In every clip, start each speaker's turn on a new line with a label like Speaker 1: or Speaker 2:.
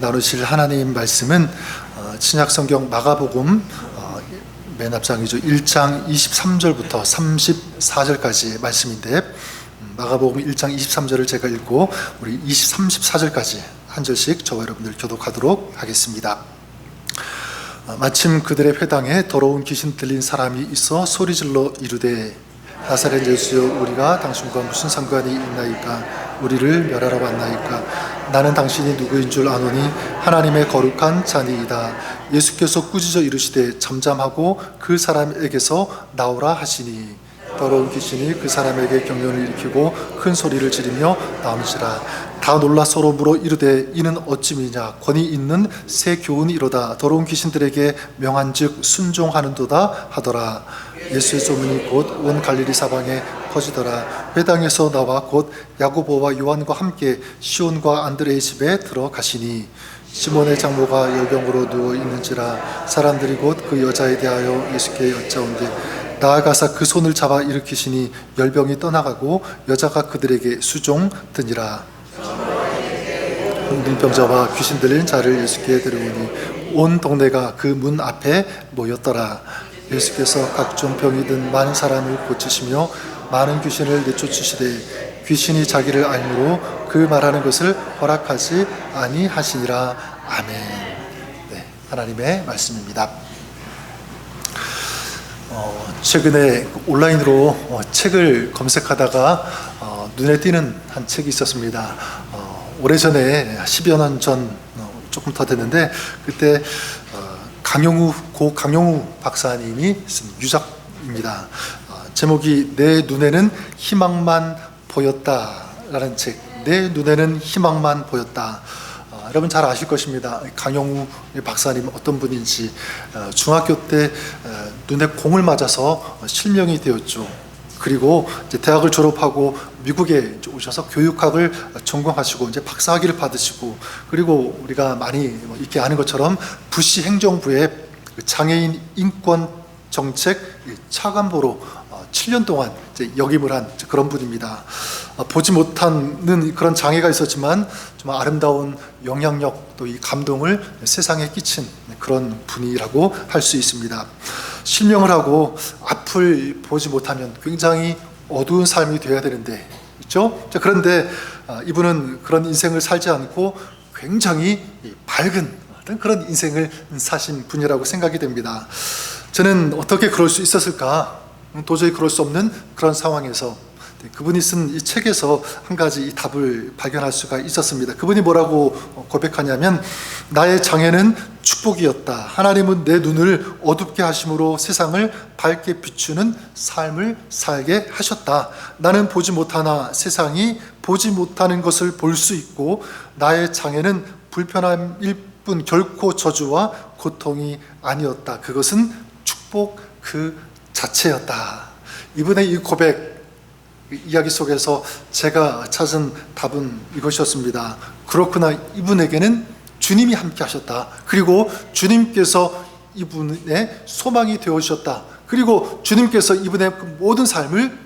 Speaker 1: 나누실 하나님 말씀은 신약성경 마가복음 맨 앞장이죠. 1장 23절부터 34절까지의 말씀인데, 마가복음 1장 23절을 제가 읽고 우리 34절까지 한 절씩 저와 여러분들 교독하도록 하겠습니다. 마침 그들의 회당에 더러운 귀신 들린 사람이 있어 소리질러 이르되, 나사렛 예수여, 우리가 당신과 무슨 상관이 있나이까? 우리를 멸하러 왔나이까? 나는 당신이 누구인 줄 아노니 하나님의 거룩한 자니이다. 예수께서 꾸짖어 이르시되 잠잠하고 그 사람에게서 나오라 하시니, 더러운 귀신이 그 사람에게 경련을 일으키고 큰 소리를 지르며 나오는지라. 다 놀라 서로 물어 이르되, 이는 어찌미냐? 권위 있는 새 교훈이 이로다. 더러운 귀신들에게 명한즉 순종하는도다 하더라. 예수의 소문이 곧 온 갈릴리 사방에 퍼지더라. 회당에서 나와 곧 야고보와 요한과 함께 시온과 안드레의 집에 들어가시니, 시몬의 장모가 열병으로 누워 있는지라. 사람들이 곧 그 여자에 대하여 예수께 여짜온대, 나아가사 그 손을 잡아 일으키시니 열병이 떠나가고 여자가 그들에게 수종드니라. 눈병자와 귀신 들린 자를 예수께 데려오니 온 동네가 그 문 앞에 모였더라. 예수께서 각종 병이 든 많은 사람을 고치시며 많은 귀신을 내쫓으시되, 귀신이 자기를 알므로 그 말하는 것을 허락하지 아니하시니라. 아멘. 네, 하나님의 말씀입니다. 최근에 온라인으로 책을 검색하다가 눈에 띄는 한 책이 있었습니다. 오래전에 10여 년 전, 조금 더 됐는데, 그때 고 강용우 박사님이 쓴 유작입니다. 제목이 내 눈에는 희망만 보였다라는 책. 내 눈에는 희망만 보였다. 여러분 잘 아실 것입니다. 강용우 박사님 어떤 분인지. 중학교 때 눈에 공을 맞아서 실명이 되었죠. 그리고 이제 대학을 졸업하고 미국에 오셔서 교육학을 전공하시고 이제 박사학위를 받으시고, 그리고 우리가 많이 익히 아는 것처럼 부시 행정부의 장애인 인권 정책 차관보로 7년 동안 이제 역임을 한 그런 분입니다. 보지 못하는 그런 장애가 있었지만 정말 아름다운 영향력, 또 이 감동을 세상에 끼친 그런 분이라고 할 수 있습니다. 실명을 하고 앞을 보지 못하면 굉장히 어두운 삶이 되어야 되는데, 그렇죠? 그런데 이분은 그런 인생을 살지 않고 굉장히 밝은 그런 인생을 사신 분이라고 생각이 됩니다. 저는 어떻게 그럴 수 있었을까? 도저히 그럴 수 없는 그런 상황에서 그분이 쓴 이 책에서 한 가지 이 답을 발견할 수가 있었습니다. 그분이 뭐라고 고백하냐면, 나의 장애는 축복이었다. 하나님은 내 눈을 어둡게 하심으로 세상을 밝게 비추는 삶을 살게 하셨다. 나는 보지 못하나 세상이 보지 못하는 것을 볼 수 있고, 나의 장애는 불편함일 뿐 결코 저주와 고통이 아니었다. 그것은 축복 그 자체였다. 이분의 이 고백, 이야기 속에서 제가 찾은 답은 이것이었습니다. 그렇구나, 이분에게는 주님이 함께 하셨다. 그리고 주님께서 이분의 소망이 되어주셨다. 그리고 주님께서 이분의 모든 삶을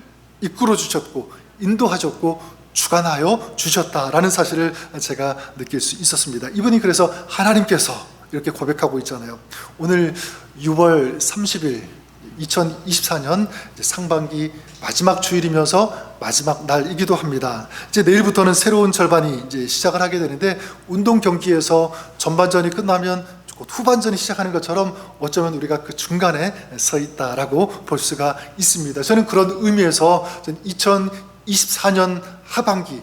Speaker 1: 이끌어 주셨고 인도하셨고 주관하여 주셨다라는 사실을 제가 느낄 수 있었습니다. 이분이 그래서 하나님께서 이렇게 고백하고 있잖아요. 오늘 6월 30일 2024년 상반기 마지막 주일이면서 마지막 날이기도 합니다. 이제 내일부터는 새로운 절반이 이제 시작을 하게 되는데, 운동 경기에서 전반전이 끝나면 후반전이 시작하는 것처럼 어쩌면 우리가 그 중간에 서 있다라고 볼 수가 있습니다. 저는 그런 의미에서 2024년 하반기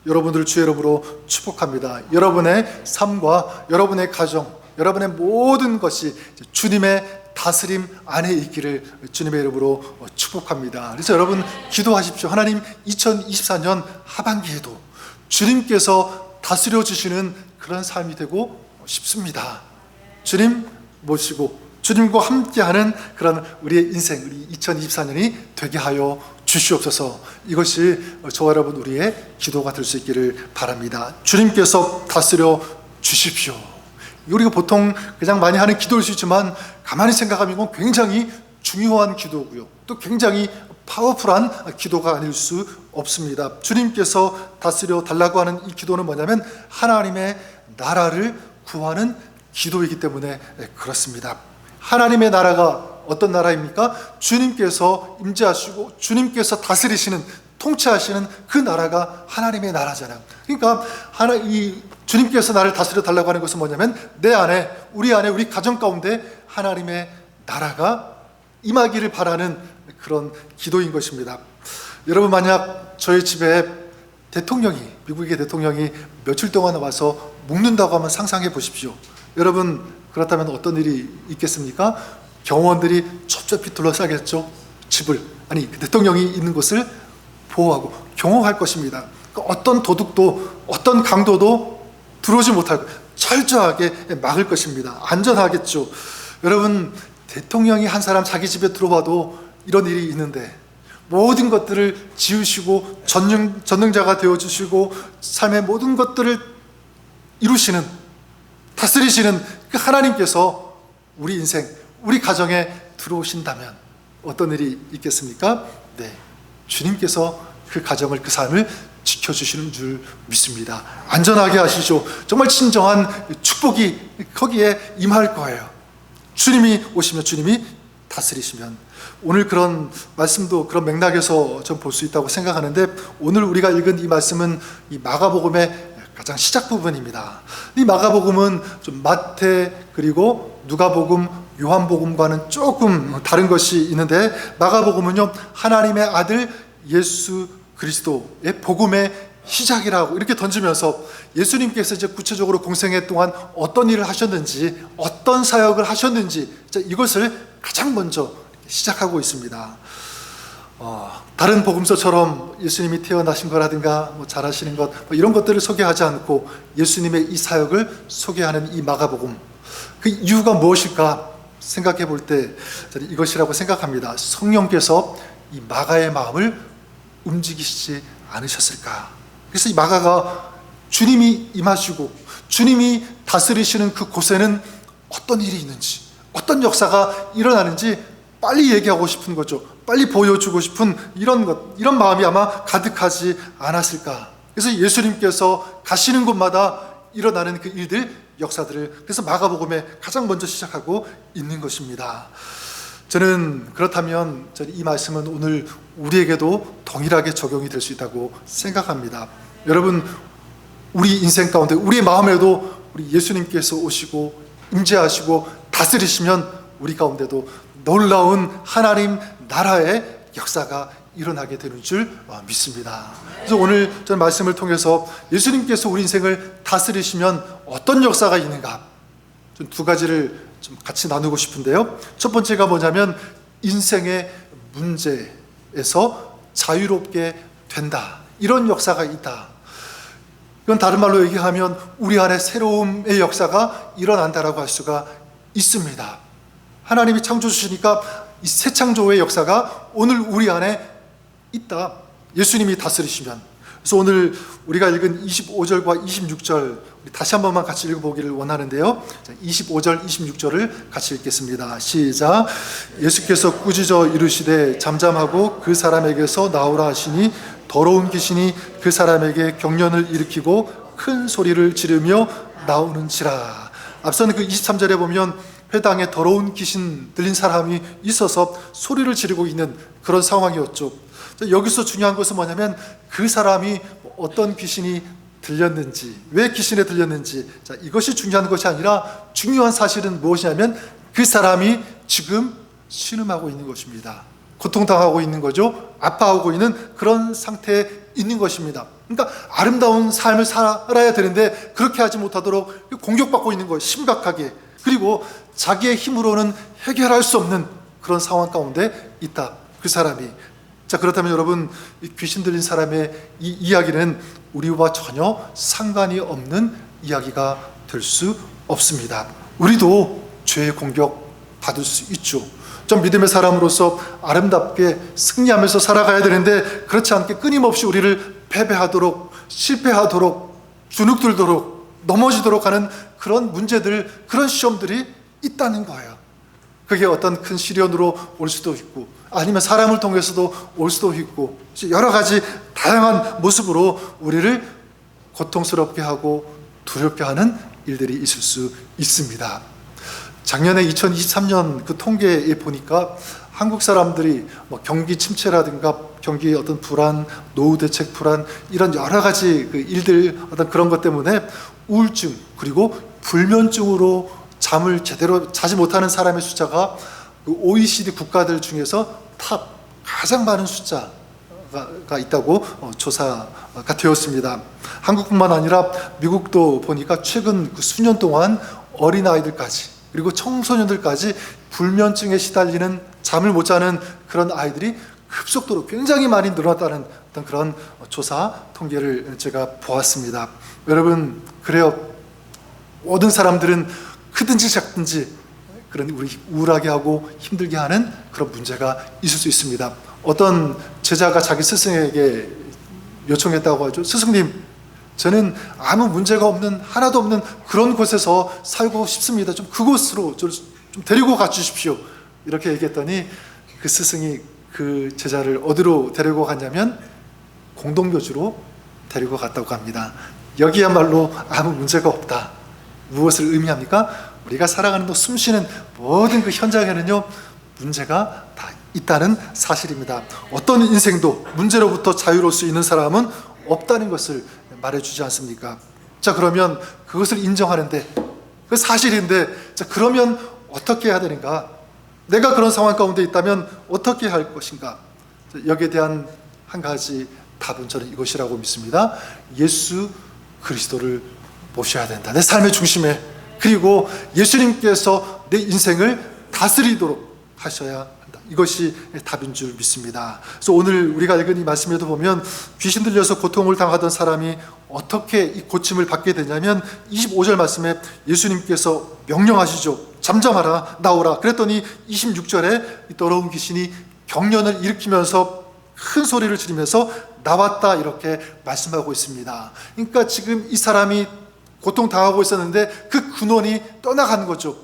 Speaker 1: 여러분들을 주의 이름으로 축복합니다. 여러분의 삶과 여러분의 가정, 여러분의 모든 것이 주님의 다스림 안에 있기를 주님의 이름으로 축복합니다. 그래서 여러분 기도하십시오. 하나님, 2024년 하반기에도 주님께서 다스려 주시는 그런 삶이 되고 싶습니다. 주님 모시고 주님과 함께하는 그런 우리의 인생, 우리 2024년이 되게 하여 주시옵소서. 이것이 저와 여러분 우리의 기도가 될 수 있기를 바랍니다. 주님께서 다스려 주십시오. 우리가 보통 그냥 많이 하는 기도일 수 있지만, 가만히 생각하면 이건 굉장히 중요한 기도고요, 또 굉장히 파워풀한 기도가 아닐 수 없습니다. 주님께서 다스려 달라고 하는 이 기도는 뭐냐면, 하나님의 나라를 구하는 기도이기 때문에 그렇습니다. 하나님의 나라가 어떤 나라입니까? 주님께서 임재하시고 주님께서 다스리시는, 통치하시는 그 나라가 하나님의 나라잖아요. 그러니까 주님께서 나를 다스려 달라고 하는 것은 뭐냐면 내 안에, 우리 가정 가운데 하나님의 나라가 임하기를 바라는 그런 기도인 것입니다. 여러분, 만약 저희 집에 미국의 대통령이 며칠 동안 와서 묵는다고 하면 상상해 보십시오. 여러분, 그렇다면 어떤 일이 있겠습니까? 경호원들이 첩첩히 둘러싸겠죠. 그 대통령이 있는 곳을 보호하고 경호할 것입니다. 그러니까 어떤 도둑도 어떤 강도도 들어오지 못하고 철저하게 막을 것입니다. 안전하겠죠. 여러분, 대통령이 한 사람 자기 집에 들어와도 이런 일이 있는데 모든 것들을 지으시고 전능자가 되어주시고 삶의 모든 것들을 이루시는, 다스리시는 그 하나님께서 우리 인생, 우리 가정에 들어오신다면 어떤 일이 있겠습니까? 네, 주님께서 그 가정을, 그 삶을 지켜주시는 줄 믿습니다. 안전하게 하시죠. 정말 진정한 축복이 거기에 임할 거예요. 주님이 오시면, 주님이 다스리시면. 오늘 그런 말씀도 그런 맥락에서 좀 볼 수 있다고 생각하는데, 오늘 우리가 읽은 이 말씀은 이 마가복음의 가장 시작 부분입니다. 이 마가복음은 좀 마태 그리고 누가복음, 요한복음과는 조금 다른 것이 있는데, 마가복음은요, 하나님의 아들 예수 그리스도의 복음의 시작이라고 이렇게 던지면서 예수님께서 이제 구체적으로 공생애 동안 어떤 일을 하셨는지, 어떤 사역을 하셨는지, 이것을 가장 먼저 시작하고 있습니다. 다른 복음서처럼 예수님이 태어나신 거라든가 잘하시는 것, 이런 것들을 소개하지 않고 예수님의 이 사역을 소개하는 이 마가복음, 그 이유가 무엇일까 생각해 볼 때 저는 이것이라고 생각합니다. 성령께서 이 마가의 마음을 움직이시지 않으셨을까. 그래서 이 마가가 주님이 임하시고 주님이 다스리시는 그 곳에는 어떤 일이 있는지, 어떤 역사가 일어나는지 빨리 얘기하고 싶은 거죠. 빨리 보여주고 싶은 이런 마음이 아마 가득하지 않았을까. 그래서 예수님께서 가시는 곳마다 일어나는 그 일들, 역사들을 그래서 마가복음에 가장 먼저 시작하고 있는 것입니다. 저는 그렇다면 이 말씀은 오늘 우리에게도 동일하게 적용이 될 수 있다고 생각합니다. 여러분, 우리 인생 가운데, 우리의 마음에도 우리 예수님께서 오시고 임재하시고 다스리시면 우리 가운데도 놀라운 하나님 나라의 역사가 일어나게 되는 줄 믿습니다. 그래서 오늘 저는 말씀을 통해서 예수님께서 우리 인생을 다스리시면 어떤 역사가 있는가, 좀 두 가지를 좀 같이 나누고 싶은데요. 첫 번째가 뭐냐면 인생의 문제에서 자유롭게 된다, 이런 역사가 있다. 이건 다른 말로 얘기하면 우리 안에 새로움의 역사가 일어난다라고 할 수가 있습니다. 하나님이 창조 주시니까 이 새 창조의 역사가 오늘 우리 안에 있다. 예수님이 다스리시면. 그래서 오늘 우리가 읽은 25절과 26절 다시 한 번만 같이 읽어보기를 원하는데요. 25절, 26절을 같이 읽겠습니다. 시작. 예수께서 꾸짖어 이르시되 잠잠하고 그 사람에게서 나오라 하시니 더러운 귀신이 그 사람에게 경련을 일으키고 큰 소리를 지르며 나오는지라. 앞서는 그 23절에 보면 회당에 더러운 귀신 들린 사람이 있어서 소리를 지르고 있는 그런 상황이었죠. 여기서 중요한 것은 뭐냐면 그 사람이 어떤 귀신이 들렸는지, 왜 귀신에 들렸는지, 이것이 중요한 것이 아니라 중요한 사실은 무엇이냐면 그 사람이 지금 신음하고 있는 것입니다. 고통당하고 있는 거죠. 아파하고 있는 그런 상태에 있는 것입니다. 그러니까 아름다운 삶을 살아야 되는데 그렇게 하지 못하도록 공격받고 있는 거예요. 심각하게. 그리고 자기의 힘으로는 해결할 수 없는 그런 상황 가운데 있다, 그 사람이. 자, 그렇다면 여러분, 이 귀신 들린 사람의 이 이야기는 우리와 전혀 상관이 없는 이야기가 될 수 없습니다. 우리도 죄의 공격 받을 수 있죠. 좀 믿음의 사람으로서 아름답게 승리하면서 살아가야 되는데 그렇지 않게 끊임없이 우리를 패배하도록, 실패하도록, 주눅들도록, 넘어지도록 하는 그런 문제들, 그런 시험들이 있다는 거예요. 그게 어떤 큰 시련으로 올 수도 있고, 아니면 사람을 통해서도 올 수도 있고, 여러 가지 다양한 모습으로 우리를 고통스럽게 하고 두렵게 하는 일들이 있을 수 있습니다. 작년에 2023년 그 통계에 보니까 한국 사람들이 경기 침체라든가 경기의 어떤 불안, 노후 대책 불안, 이런 여러 가지 그 일들, 어떤 그런 것 때문에 우울증 그리고 불면증으로 잠을 제대로 자지 못하는 사람의 숫자가 그 OECD 국가들 중에서 가장 많은 숫자가 있다고 조사가 되었습니다. 한국뿐만 아니라 미국도 보니까 최근 그 수년 동안 어린아이들까지 그리고 청소년들까지 불면증에 시달리는, 잠을 못 자는 그런 아이들이 급속도로 굉장히 많이 늘어났다는 어떤 그런 조사 통계를 제가 보았습니다. 여러분, 그래요. 모든 사람들은 크든지 작든지 그런 우리 우울하게 하고 힘들게 하는 그런 문제가 있을 수 있습니다. 어떤 제자가 자기 스승에게 요청했다고 하죠. 스승님, 저는 아무 문제가 없는, 하나도 없는 그런 곳에서 살고 싶습니다. 좀 그곳으로 좀 데리고 가 주십시오. 이렇게 얘기했더니 그 스승이 그 제자를 어디로 데리고 갔냐면 공동묘지로 데리고 갔다고 합니다. 여기야말로 아무 문제가 없다. 무엇을 의미합니까? 우리가 살아가는 숨쉬는 모든 그 현장에는요, 문제가 다 있다는 사실입니다. 어떤 인생도 문제로부터 자유로울 수 있는 사람은 없다는 것을 말해주지 않습니까? 자, 그러면 그것을 인정하는데, 그 사실인데, 자, 그러면 어떻게 해야 되는가? 내가 그런 상황 가운데 있다면 어떻게 할 것인가? 여기에 대한 한 가지 답은 저는 이것이라고 믿습니다. 예수 그리스도를 모셔야 된다. 내 삶의 중심에. 그리고 예수님께서 내 인생을 다스리도록 하셔야 한다. 이것이 답인 줄 믿습니다. 그래서 오늘 우리가 읽은 이 말씀에도 보면 귀신 들려서 고통을 당하던 사람이 어떻게 이 고침을 받게 되냐면 25절 말씀에 예수님께서 명령하시죠. 잠잠하라, 나오라. 그랬더니 26절에 이 더러운 귀신이 경련을 일으키면서 큰 소리를 지르면서 나왔다, 이렇게 말씀하고 있습니다. 그러니까 지금 이 사람이 고통당하고 있었는데 그 근원이 떠나간 거죠.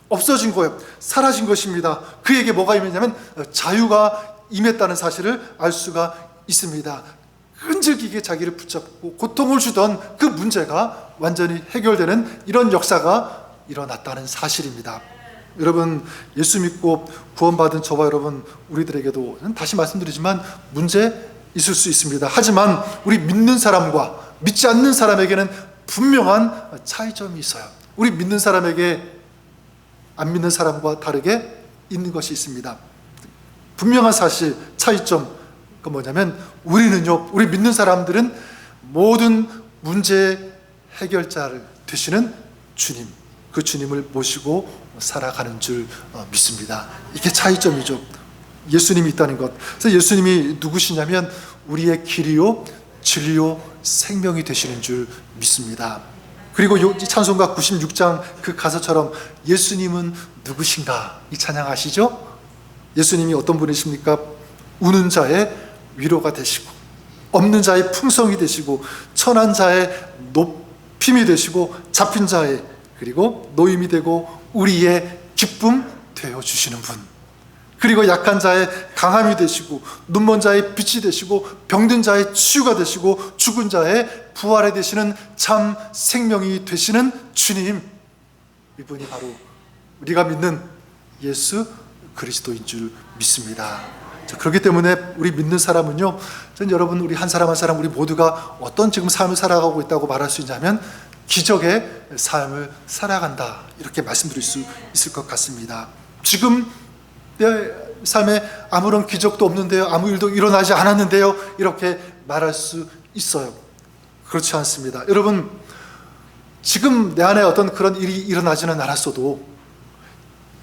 Speaker 1: 없어진 거예요. 사라진 것입니다. 그에게 뭐가 임했냐면 자유가 임했다는 사실을 알 수가 있습니다. 끈질기게 자기를 붙잡고 고통을 주던 그 문제가 완전히 해결되는 이런 역사가 일어났다는 사실입니다. 여러분, 예수 믿고 구원받은 저와 여러분, 우리들에게도 다시 말씀드리지만 문제 있을 수 있습니다. 하지만 우리 믿는 사람과 믿지 않는 사람에게는 분명한 차이점이 있어요. 우리 믿는 사람에게 안 믿는 사람과 다르게 있는 것이 있습니다. 분명한 사실, 차이점, 그 뭐냐면 우리는요, 우리 믿는 사람들은 모든 문제 해결자를 되시는 주님, 그 주님을 모시고 살아가는 줄 믿습니다. 이게 차이점이죠. 예수님이 있다는 것. 그래서 예수님이 누구시냐면 우리의 길이요, 진리요, 생명이 되시는 줄 믿습니다. 그리고 찬송가 96장 그 가사처럼 예수님은 누구신가, 이 찬양 아시죠? 예수님이 어떤 분이십니까? 우는 자의 위로가 되시고, 없는 자의 풍성이 되시고, 천한 자의 높임이 되시고, 잡힌 자의, 그리고 노임이 되고 우리의 기쁨 되어주시는 분, 그리고 약한 자의 강함이 되시고, 눈먼 자의 빛이 되시고, 병든 자의 치유가 되시고, 죽은 자의 부활이 되시는 참 생명이 되시는 주님, 이분이 바로 우리가 믿는 예수 그리스도인 줄 믿습니다. 그렇기 때문에 우리 믿는 사람은요, 전 여러분, 우리 한 사람 한 사람, 우리 모두가 어떤 지금 삶을 살아가고 있다고 말할 수 있냐면 기적의 삶을 살아간다, 이렇게 말씀드릴 수 있을 것 같습니다. 지금 내 삶에 아무런 기적도 없는데요, 아무 일도 일어나지 않았는데요, 이렇게 말할 수 있어요. 그렇지 않습니다. 여러분, 지금 내 안에 어떤 그런 일이 일어나지는 않았어도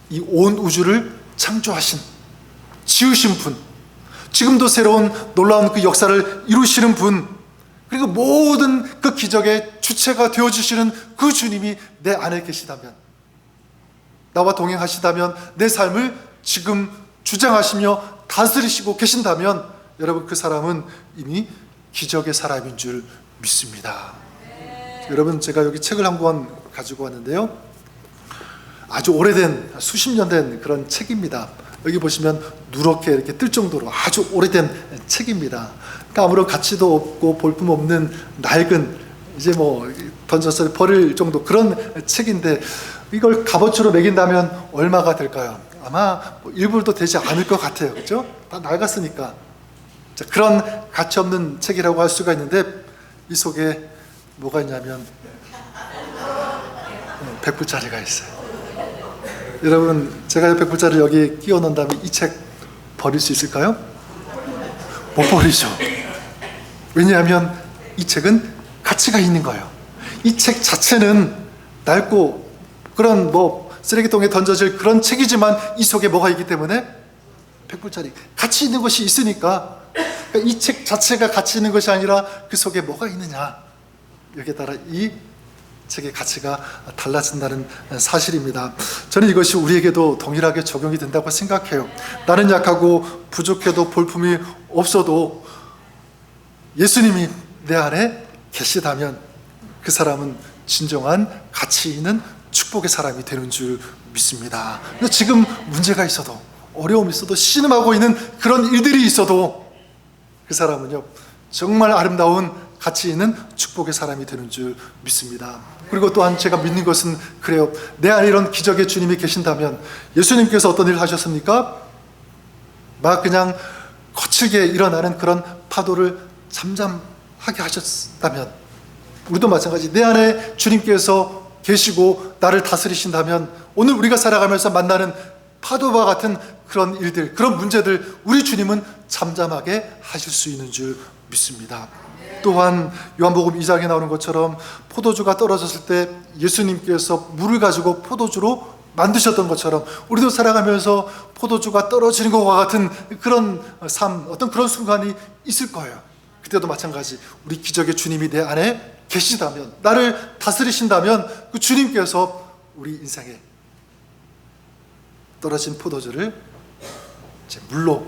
Speaker 1: 이 온 우주를 창조하신, 지으신 분, 지금도 새로운 놀라운 그 역사를 이루시는 분, 그리고 모든 그 기적의 주체가 되어주시는 그 주님이 내 안에 계시다면, 나와 동행하시다면, 내 삶을 지금 주장하시며 다스리시고 계신다면, 여러분, 그 사람은 이미 기적의 사람인 줄 믿습니다. 여러분, 제가 여기 책을 한 권 가지고 왔는데요, 아주 오래된, 수십 년 된 그런 책입니다. 여기 보시면 누렇게 이렇게 뜰 정도로 아주 오래된 책입니다. 그러니까 아무런 가치도 없고 볼품 없는 낡은 이제 뭐 던져서 버릴 정도 그런 책인데 이걸 값어치로 매긴다면 얼마가 될까요? 아마 뭐 1불도 되지 않을 것 같아요. 그렇죠? 다 낡았으니까. 자, 그런 가치 없는 책이라고 할 수가 있는데 이 속에 뭐가 있냐면 100불짜리가 있어요. 여러분, 제가 100불짜리 여기 끼워 넣는다면 이 책 버릴 수 있을까요? 못 버리죠. 왜냐하면 이 책은 가치가 있는 거예요. 이 책 자체는 낡고 그런 뭐 쓰레기통에 던져질 그런 책이지만 이 속에 뭐가 있기 때문에 100불짜리 가치 있는 것이 있으니까, 그러니까 이 책 자체가 가치 있는 것이 아니라 그 속에 뭐가 있느냐, 여기에 따라 이 책의 가치가 달라진다는 사실입니다. 저는 이것이 우리에게도 동일하게 적용이 된다고 생각해요. 나는 약하고 부족해도 볼품이 없어도 예수님이 내 안에 계시다면 그 사람은 진정한 가치 있는 축복의 사람이 되는 줄 믿습니다. 근데 지금 문제가 있어도, 어려움이 있어도, 신음하고 있는 그런 일들이 있어도 그 사람은요 정말 아름다운 가치 있는 축복의 사람이 되는 줄 믿습니다. 그리고 또한 제가 믿는 것은 그래요. 내 안에 이런 기적의 주님이 계신다면, 예수님께서 어떤 일을 하셨습니까? 막 그냥 거칠게 일어나는 그런 파도를 잠잠하게 하셨다면, 우리도 마찬가지 내 안에 주님께서 계시고 나를 다스리신다면 오늘 우리가 살아가면서 만나는 파도와 같은 그런 일들, 그런 문제들, 우리 주님은 잠잠하게 하실 수 있는 줄 믿습니다. 또한 요한복음 2장에 나오는 것처럼 포도주가 떨어졌을 때 예수님께서 물을 가지고 포도주로 만드셨던 것처럼 우리도 살아가면서 포도주가 떨어지는 것과 같은 그런 삶, 어떤 그런 순간이 있을 거예요. 그때도 마찬가지 우리 기적의 주님이 내 안에 계시다면, 나를 다스리신다면 그 주님께서 우리 인생에 떨어진 포도주를 이제 물로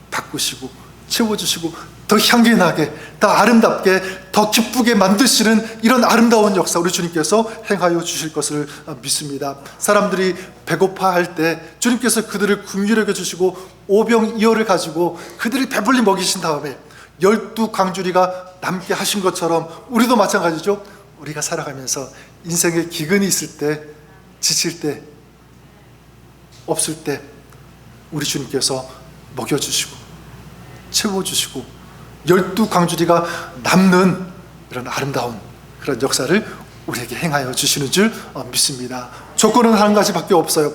Speaker 1: 바꾸시고 채워주시고 더 향기 나게, 더 아름답게, 더 기쁘게 만드시는 이런 아름다운 역사 우리 주님께서 행하여 주실 것을 믿습니다. 사람들이 배고파할 때 주님께서 그들을 긍휼히 여겨주시고 오병이어를 가지고 그들을 배불리 먹이신 다음에 12광주리가 남게 하신 것처럼 우리도 마찬가지죠. 우리가 살아가면서 인생에 기근이 있을 때, 지칠 때, 없을 때 우리 주님께서 먹여주시고 채워주시고 12광주리가 남는 이런 아름다운 그런 역사를 우리에게 행하여 주시는 줄 믿습니다. 조건은 한 가지밖에 없어요.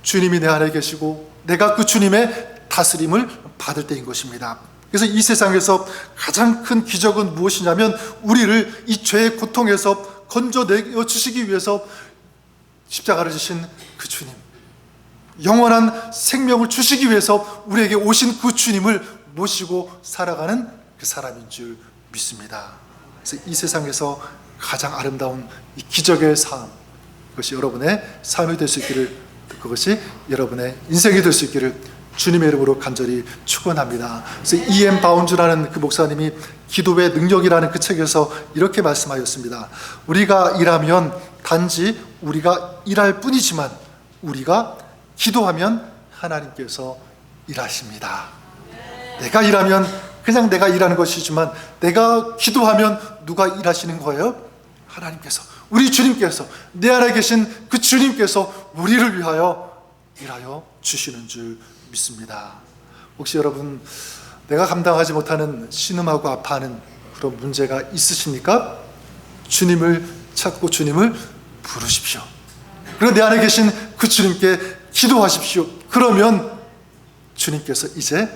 Speaker 1: 주님이 내 안에 계시고 내가 그 주님의 다스림을 받을 때인 것입니다. 그래서 이 세상에서 가장 큰 기적은 무엇이냐면 우리를 이 죄의 고통에서 건져내 주시기 위해서 십자가를 지신 그 주님, 영원한 생명을 주시기 위해서 우리에게 오신 그 주님을 모시고 살아가는 그 사람인 줄 믿습니다. 그래서 이 세상에서 가장 아름다운 이 기적의 삶, 그것이 여러분의 삶이 될 수 있기를, 그것이 여러분의 인생이 될 수 있기를 주님의 이름으로 간절히 축원합니다. 그래서 E.M. 바운즈라는 그 목사님이 기도의 능력이라는 그 책에서 이렇게 말씀하였습니다. 우리가 일하면 단지 우리가 일할 뿐이지만 우리가 기도하면 하나님께서 일하십니다. 내가 일하면 그냥 내가 일하는 것이지만 내가 기도하면 누가 일하시는 거예요? 하나님께서, 우리 주님께서, 내 안에 계신 그 주님께서 우리를 위하여 일하여 주시는 줄 믿습니다. 혹시 여러분 내가 감당하지 못하는 신음하고 아파하는 그런 문제가 있으십니까? 주님을 찾고 주님을 부르십시오. 그리고 내 안에 계신 그 주님께 기도하십시오. 그러면 주님께서 이제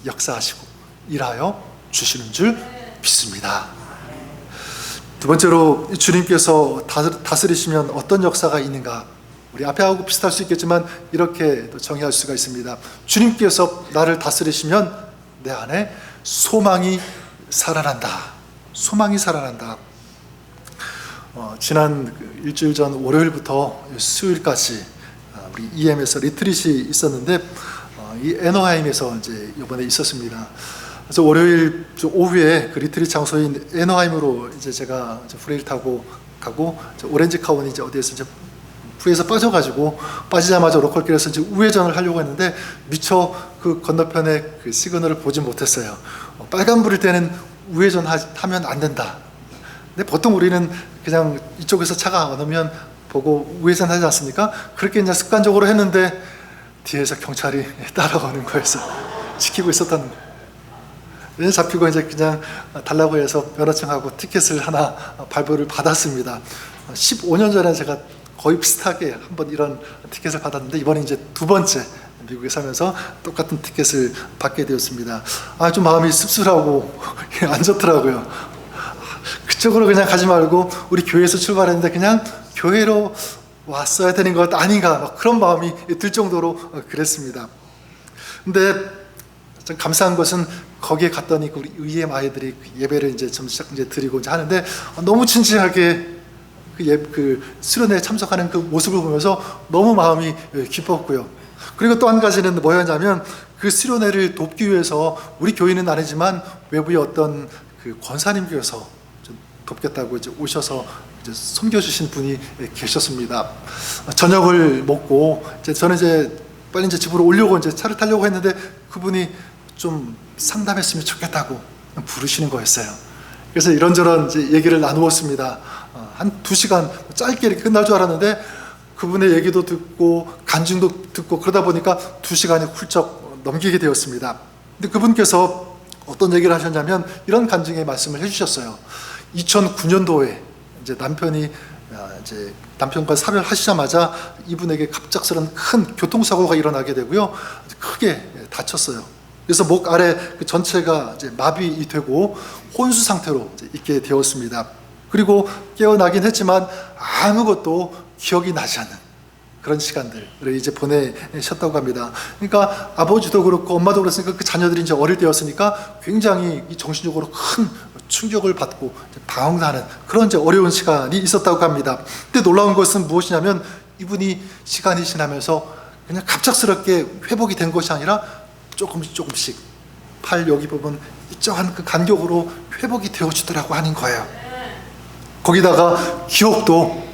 Speaker 1: 역사하시고 일하여 주시는 줄 믿습니다. 두 번째로 주님께서 다스리시면 어떤 역사가 있는가? 우리 앞에 하고 비슷할 수 있겠지만 이렇게 또 정의할 수가 있습니다. 주님께서 나를 다스리시면 내 안에 소망이 살아난다. 소망이 살아난다. 지난 일주일 전 월요일부터 수요일까지 우리 EM에서 리트릿이 있었는데 이 애너하임에서 이제 이번에 있었습니다. 그래서 월요일 오후에 그 리트릿 장소인 애너하임으로 이제 제가 프레이를 타고 가고, 오렌지 카운티 이제 어디에서 이제 후에서 빠져가지고 빠지자마자 로컬길에서 이제 우회전을 하려고 했는데 미처 그 건너편에 그 시그널을 보지 못했어요. 빨간불일 때는 우회전하면 안 된다. 근데 보통 우리는 그냥 이쪽에서 차가 안 오면 보고 우회전하지 않습니까? 그렇게 이제 습관적으로 했는데 뒤에서 경찰이 따라오는 거여서 지키고 있었다는 거예요. 잡히고 이제 그냥 달라고 해서 면허증하고 티켓을 하나 발부를 받았습니다. 15년 전에 제가 거의 비슷하게 한번 이런 티켓을 받았는데 이번에 이제 두 번째 미국에 살면서 똑같은 티켓을 받게 되었습니다. 좀 마음이 씁쓸하고 안 좋더라고요. 그쪽으로 그냥 가지 말고 우리 교회에서 출발했는데 그냥 교회로 왔어야 되는 것 아닌가, 막 그런 마음이 들 정도로 그랬습니다. 근데 좀 감사한 것은 거기에 갔더니 우리 의엠 아이들이 예배를 이제 좀 시작 이제 드리고 이제 하는데 너무 진지하게 그 수련회에 참석하는 그 모습을 보면서 너무 마음이 기뻤고요. 그리고 또 한 가지는 뭐였냐면 그 수련회를 돕기 위해서 우리 교인은 아니지만 외부의 어떤 그 권사님께서 좀 돕겠다고 이제 오셔서 이제 섬겨주신 분이 계셨습니다. 저녁을 먹고 저는 이제 빨리 이제 집으로 오려고 이제 차를 타려고 했는데 그분이 좀 상담했으면 좋겠다고 부르시는 거였어요. 그래서 이런저런 이제 얘기를 나누었습니다. 한 2시간 짧게 이렇게 끝날 줄 알았는데 그분의 얘기도 듣고 간증도 듣고 그러다 보니까 2시간이 훌쩍 넘기게 되었습니다. 근데 그분께서 어떤 얘기를 하셨냐면 이런 간증의 말씀을 해주셨어요. 2009년도에 이제 남편이 이제 남편과 사별하시자마자 이분에게 갑작스런 큰 교통사고가 일어나게 되고요, 크게 다쳤어요. 그래서 목 아래 그 전체가 이제 마비 되고 혼수 상태로 이제 있게 되었습니다. 그리고 깨어나긴 했지만 아무것도 기억이 나지 않는 그런 시간들을 이제 보내셨다고 합니다. 그러니까 아버지도 그렇고 엄마도 그렇으니까 그 자녀들이 이제 어릴 때였으니까 굉장히 정신적으로 큰 충격을 받고 방황하는 그런 이제 어려운 시간이 있었다고 합니다. 근데 놀라운 것은 무엇이냐면 이분이 시간이 지나면서 그냥 갑작스럽게 회복이 된 것이 아니라 조금씩 팔 여기 부분 일정한 그 간격으로 회복이 되어지더라고 하는 거예요. 거기다가 기억도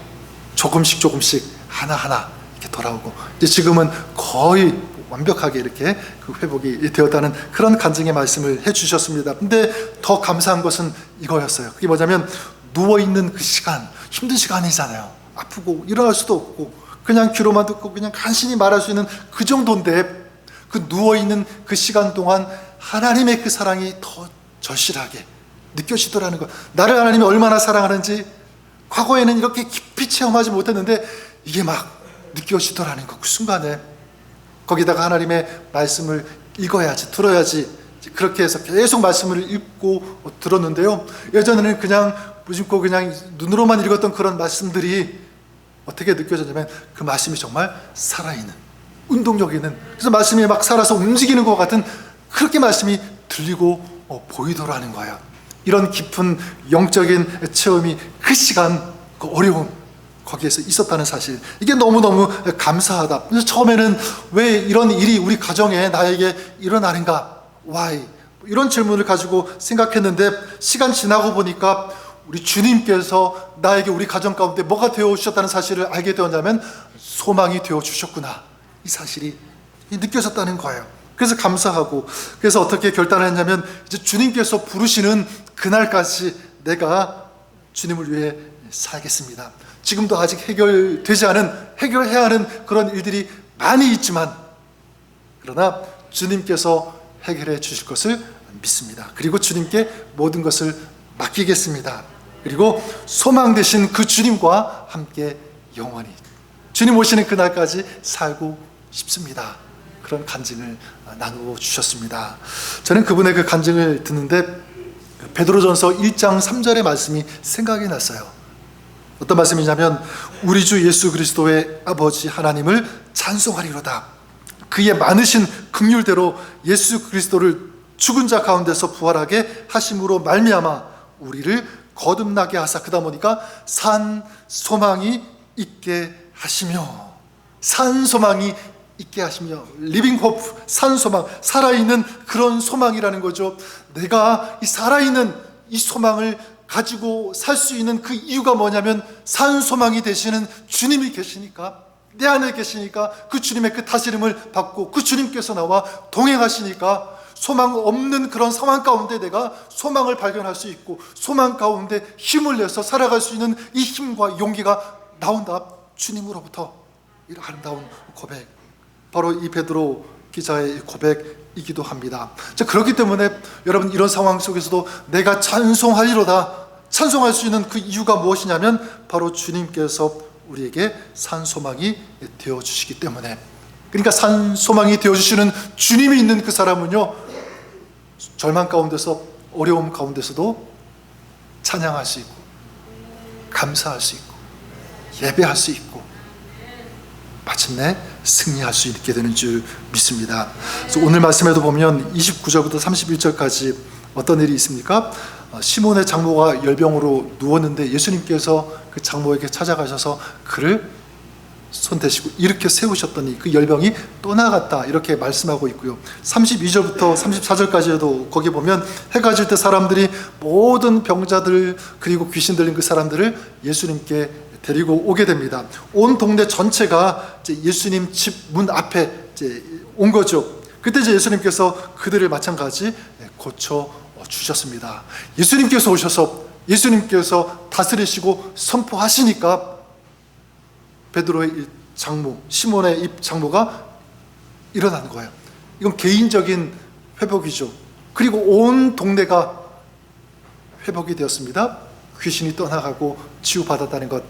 Speaker 1: 조금씩 하나하나 이렇게 돌아오고 이제 지금은 거의 완벽하게 이렇게 그 회복이 되었다는 그런 간증의 말씀을 해주셨습니다. 근데 더 감사한 것은 이거였어요. 그게 뭐냐면 누워있는 그 시간, 힘든 시간이잖아요. 아프고 일어날 수도 없고 그냥 귀로만 듣고 그냥 간신히 말할 수 있는 그 정도인데 그 누워있는 그 시간 동안 하나님의 그 사랑이 더 절실하게 느껴지더라는 것. 나를 하나님이 얼마나 사랑하는지 과거에는 이렇게 깊이 체험하지 못했는데 이게 막 느껴지더라는 것. 그 순간에 거기다가 하나님의 말씀을 읽어야지, 들어야지, 그렇게 해서 계속 말씀을 읽고 들었는데요, 예전에는 그냥 무심코 그냥 눈으로만 읽었던 그런 말씀들이 어떻게 느껴졌냐면 그 말씀이 정말 살아있는, 운동력 있는, 그래서 말씀이 막 살아서 움직이는 것 같은 그렇게 말씀이 들리고 보이더라는 거예요. 이런 깊은 영적인 체험이 그 시간, 그 어려움 거기에서 있었다는 사실, 이게 너무너무 감사하다. 그래서 처음에는 왜 이런 일이 우리 가정에 나에게 일어나는가, why, 이런 질문을 가지고 생각했는데 시간 지나고 보니까 우리 주님께서 나에게 우리 가정 가운데 뭐가 되어주셨다는 사실을 알게 되었냐면 소망이 되어주셨구나, 이 사실이 느껴졌다는 거예요. 그래서 감사하고, 그래서 어떻게 결단을 했냐면 이제 주님께서 부르시는 그날까지 내가 주님을 위해 살겠습니다. 지금도 아직 해결되지 않은, 해결해야 하는 그런 일들이 많이 있지만 그러나 주님께서 해결해 주실 것을 믿습니다. 그리고 주님께 모든 것을 맡기겠습니다. 그리고 소망 되신 그 주님과 함께 영원히 주님 오시는 그날까지 살고 싶습니다. 그런 간증을 나누어 주셨습니다. 저는 그분의 그 간증을 듣는데 베드로전서 1장 3절의 말씀이 생각이 났어요. 어떤 말씀이냐면 우리 주 예수 그리스도의 아버지 하나님을 찬송하리로다. 그의 많으신 긍휼대로 예수 그리스도를 죽은 자 가운데서 부활하게 하심으로 말미암아 우리를 거듭나게 하사, 그다 보니까 산 소망이 있게 하시며, 산 소망이 있게 하시며, 리빙 호프, 산 소망, 살아있는 그런 소망이라는 거죠. 내가 이 살아있는 이 소망을 가지고 살 수 있는 그 이유가 뭐냐면 산 소망이 되시는 주님이 계시니까, 내 안에 계시니까, 그 주님의 그 다스림을 받고 그 주님께서 나와 동행하시니까 소망 없는 그런 상황 가운데 내가 소망을 발견할 수 있고 소망 가운데 힘을 내서 살아갈 수 있는 이 힘과 용기가 나온다. 주님으로부터 이 아름다운 고백, 바로 이 베드로 기자의 고백이기도 합니다. 자, 그렇기 때문에 여러분, 이런 상황 속에서도 내가 찬송하리로다, 찬송할 수 있는 그 이유가 무엇이냐면 바로 주님께서 우리에게 산 소망이 되어주시기 때문에, 그러니까 산 소망이 되어주시는 주님이 있는 그 사람은요, 절망 가운데서, 어려움 가운데서도 찬양할 수 있고 감사할 수 있고 예배할 수 있고 마침내 승리할 수 있게 되는 줄 믿습니다. 그래서 오늘 말씀에도 보면 29절부터 31절까지 어떤 일이 있습니까? 시몬의 장모가 열병으로 누웠는데 예수님께서 그 장모에게 찾아가셔서 그를 손대시고 일으켜 세우셨더니 그 열병이 떠나갔다, 이렇게 말씀하고 있고요. 32절부터 34절까지도 거기 보면 해가 질 때 사람들이 모든 병자들 그리고 귀신 들린 그 사람들을 예수님께 데리고 오게 됩니다. 온 동네 전체가 이제 예수님 집 문 앞에 이제 온 거죠. 그때 이제 예수님께서 그들을 마찬가지 고쳐 주셨습니다. 예수님께서 오셔서 예수님께서 다스리시고 선포하시니까 베드로의 이 장모, 시몬의 이 장모가 일어난 거예요. 이건 개인적인 회복이죠. 그리고 온 동네가 회복이 되었습니다. 귀신이 떠나가고 치유받았다는 것,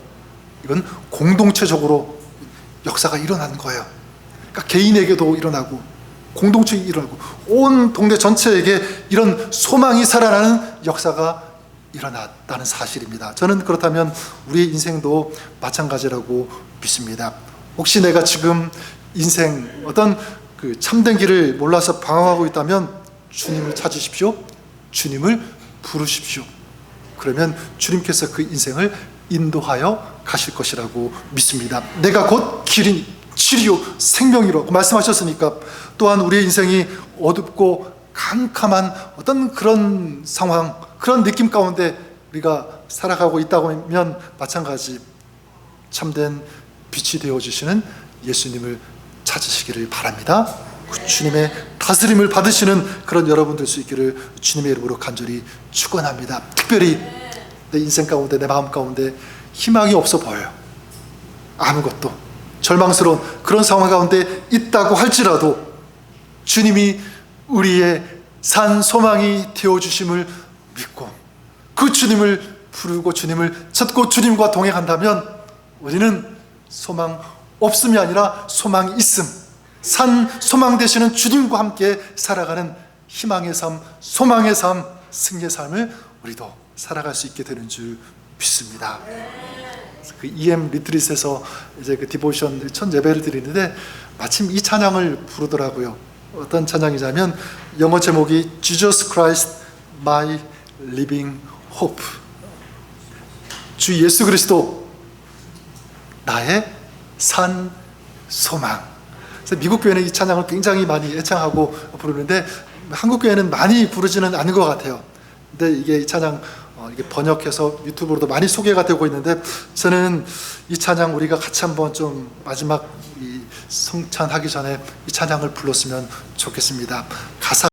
Speaker 1: 이건 공동체적으로 역사가 일어나는 거예요. 그러니까 개인에게도 일어나고 공동체에 일어나고 온 동네 전체에게 이런 소망이 살아나는 역사가 일어났다는 사실입니다. 저는 그렇다면 우리의 인생도 마찬가지라고 믿습니다. 혹시 내가 지금 인생 어떤 그 참된 길을 몰라서 방황하고 있다면 주님을 찾으십시오. 주님을 부르십시오. 그러면 주님께서 그 인생을 인도하여 가실 것이라고 믿습니다. 내가 곧 길이니 치리요 생명이라고 말씀하셨으니까, 또한 우리의 인생이 어둡고 캄캄한 어떤 그런 상황, 그런 느낌 가운데 우리가 살아가고 있다고 하면 마찬가지 참된 빛이 되어주시는 예수님을 찾으시기를 바랍니다. 그 주님의 다스림을 받으시는 그런 여러분 될 수 있기를 주님의 이름으로 간절히 축원합니다. 특별히 내 인생 가운데, 내 마음 가운데 희망이 없어 보여요. 아무것도 절망스러운 그런 상황 가운데 있다고 할지라도 주님이 우리의 산 소망이 되어주심을 믿고 그 주님을 부르고 주님을 찾고 주님과 동행한다면 우리는 소망 없음이 아니라 소망이 있음, 산 소망 되시는 주님과 함께 살아가는 희망의 삶, 소망의 삶, 승리의 삶을 우리도 살아갈 수 있게 되는 줄 믿습니다. 그 EM 리트릿에서 이제 그 디보션 첫 예배를 드리는데 마침 이 찬양을 부르더라고요. 어떤 찬양이냐면 영어 제목이 Jesus Christ My Living Hope. 주 예수 그리스도 나의 산 소망. 그래서 미국 교회는 이 찬양을 굉장히 많이 애창하고 부르는데 한국 교회는 많이 부르지는 않은 것 같아요. 근데 이게 이 찬양 이게 번역해서 유튜브로도 많이 소개가 되고 있는데, 저는 이 찬양 우리가 같이 한번 좀 마지막 이 성찬하기 전에 이 찬양을 불렀으면 좋겠습니다. 가사